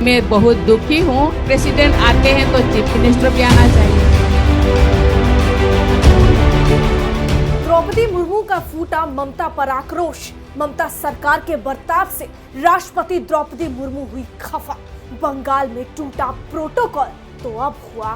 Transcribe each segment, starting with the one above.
मैं बहुत दुखी हूँ। प्रेसिडेंट आते हैं तो चीफ मिनिस्टर भी आना चाहिए। द्रौपदी मुर्मू का फूटा ममता पर आक्रोश। ममता सरकार के बर्ताव से राष्ट्रपति द्रौपदी मुर्मू हुई खफा। बंगाल में टूटा प्रोटोकॉल तो अब हुआ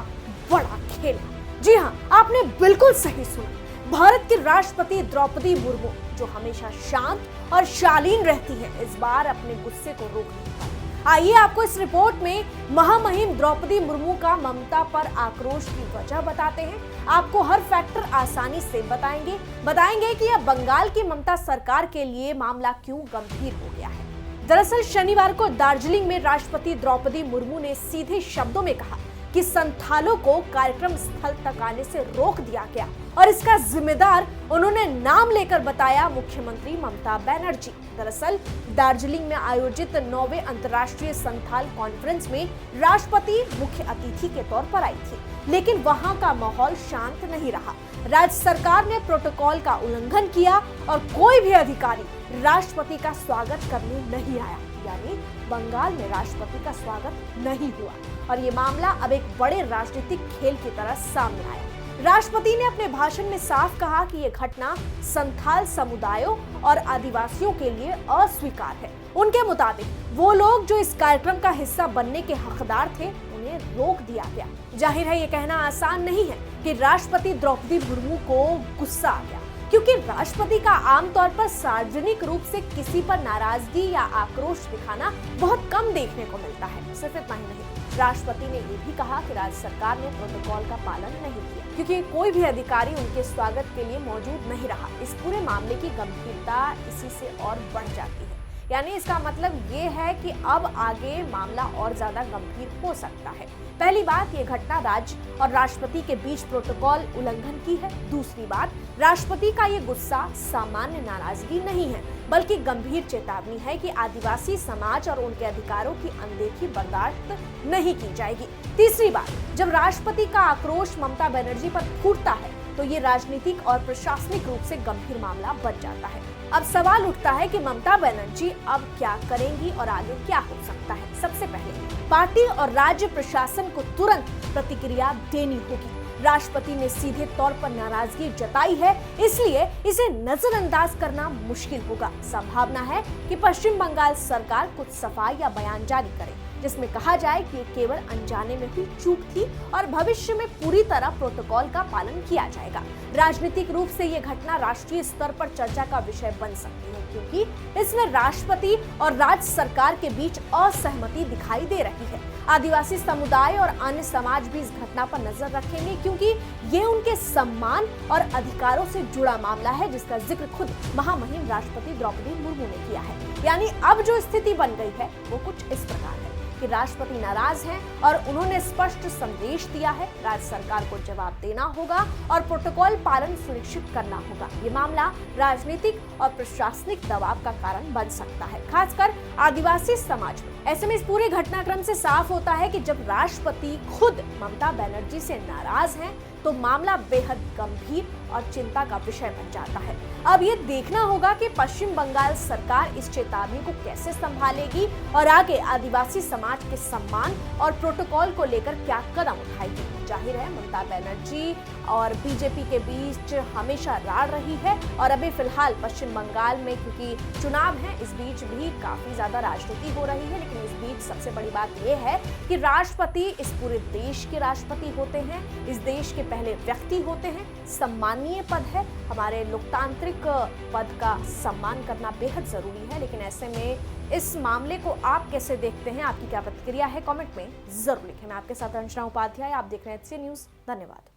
बड़ा खेल। जी हां, आपने बिल्कुल सही सुना। भारत की राष्ट्रपति द्रौपदी मुर्मू, जो हमेशा शांत और शालीन रहती हैं, इस बार अपने गुस्से को रोक नहीं पाई। आइए आपको इस रिपोर्ट में महामहिम द्रौपदी मुर्मू का ममता पर आक्रोश की वजह बताते हैं। आपको हर फैक्टर आसानी से बताएंगे कि यह बंगाल की ममता सरकार के लिए मामला क्यों गंभीर हो गया है। दरअसल शनिवार को दार्जिलिंग में राष्ट्रपति द्रौपदी मुर्मू ने सीधे शब्दों में कहा कि संथालों को कार्यक्रम स्थल तक आने से रोक दिया गया और इसका जिम्मेदार उन्होंने नाम लेकर बताया मुख्यमंत्री ममता बनर्जी। दरअसल दार्जिलिंग में आयोजित 9वें अंतर्राष्ट्रीय संथाल कॉन्फ्रेंस में राष्ट्रपति मुख्य अतिथि के तौर पर आई थी, लेकिन वहां का माहौल शांत नहीं रहा। राज्य सरकार ने प्रोटोकॉल का उल्लंघन किया और कोई भी अधिकारी राष्ट्रपति का स्वागत करने नहीं आया, यानी बंगाल में राष्ट्रपति का स्वागत नहीं हुआ और ये मामला अब एक बड़े राजनीतिक खेल की तरह सामने आया। राष्ट्रपति ने अपने भाषण में साफ कहा कि ये घटना संथाल समुदायों और आदिवासियों के लिए अस्वीकार है। उनके मुताबिक वो लोग जो इस कार्यक्रम का हिस्सा बनने के हकदार थे, उन्हें रोक दिया गया। जाहिर है ये कहना आसान नहीं है कि राष्ट्रपति द्रौपदी मुर्मू को गुस्सा आ गया, क्योंकि राष्ट्रपति का आमतौर पर सार्वजनिक रूप से किसी पर नाराजगी या आक्रोश दिखाना बहुत कम देखने को मिलता है। सिर्फ इतना ही नहीं, राष्ट्रपति ने ये भी कहा कि राज्य सरकार ने प्रोटोकॉल का पालन नहीं किया, क्योंकि कोई भी अधिकारी उनके स्वागत के लिए मौजूद नहीं रहा। इस पूरे मामले की गंभीरता इसी से और बढ़ जाती है। यानी इसका मतलब ये है कि अब आगे मामला और ज्यादा गंभीर हो सकता है। पहली बात, ये घटना राज्य और राष्ट्रपति के बीच प्रोटोकॉल उल्लंघन की है। दूसरी बात, राष्ट्रपति का ये गुस्सा सामान्य नाराजगी नहीं है, बल्कि गंभीर चेतावनी है कि आदिवासी समाज और उनके अधिकारों की अनदेखी बर्दाश्त नहीं की जाएगी। तीसरी बात, जब राष्ट्रपति का आक्रोश ममता बनर्जी पर फूटता है तो ये राजनीतिक और प्रशासनिक रूप से गंभीर मामला बन जाता है। अब सवाल उठता है कि ममता बनर्जी अब क्या करेंगी और आगे क्या हो सकता है। सबसे पहले पार्टी और राज्य प्रशासन को तुरंत प्रतिक्रिया देनी होगी। राष्ट्रपति ने सीधे तौर पर नाराजगी जताई है, इसलिए इसे नजरअंदाज करना मुश्किल होगा। संभावना है कि पश्चिम बंगाल सरकार कुछ सफाई या बयान जारी करे, जिसमें कहा जाए कि ये केवल अनजाने में हुई चूक थी और भविष्य में पूरी तरह प्रोटोकॉल का पालन किया जाएगा। राजनीतिक रूप से ये घटना राष्ट्रीय स्तर पर चर्चा का विषय बन सकती है, क्योंकि इसमें राष्ट्रपति और राज्य सरकार के बीच असहमति दिखाई दे रही है। आदिवासी समुदाय और अन्य समाज भी इस घटना पर नजर रखेंगे, क्योंकि ये उनके सम्मान और अधिकारों से जुड़ा मामला है, जिसका जिक्र खुद महामहिम राष्ट्रपति द्रौपदी मुर्मू ने किया है। यानी अब जो स्थिति बन गई है वो कुछ इस प्रकार है कि राष्ट्रपति नाराज हैं और उन्होंने स्पष्ट संदेश दिया है, राज्य सरकार को जवाब देना होगा और प्रोटोकॉल पालन सुनिश्चित करना होगा। ये मामला राजनीतिक और प्रशासनिक दबाव का कारण बन सकता है, खासकर आदिवासी समाज में। ऐसे में इस पूरे घटनाक्रम से साफ होता है कि जब राष्ट्रपति खुद ममता बनर्जी से नाराज हैं, तो मामला बेहद गंभीर और चिंता का विषय बन जाता है। अब ये देखना होगा कि पश्चिम बंगाल सरकार इस चेतावनी को कैसे संभालेगी और आगे आदिवासी समाज के सम्मान और प्रोटोकॉल को लेकर क्या कदम उठाएगी। जाहिर है ममता बनर्जी और बीजेपी के बीच हमेशा राड़ रही है और अभी फिलहाल पश्चिम बंगाल में क्योंकि चुनाव है, इस बीच भी काफी ज्यादा राजनीति हो रही है। लेकिन इस बीच सबसे बड़ी बात यह है कि राष्ट्रपति इस पूरे देश के राष्ट्रपति होते हैं, इस देश के पहले व्यक्ति होते हैं, सम्मानीय पद है। हमारे लोकतांत्रिक पद का सम्मान करना बेहद जरूरी है। लेकिन ऐसे में इस मामले को आप कैसे देखते हैं, आपकी क्या प्रतिक्रिया है, कमेंट में जरूर लिखें। मैं आपके साथ अंशना उपाध्याय, आप देख रहे हैं HC न्यूज़। धन्यवाद।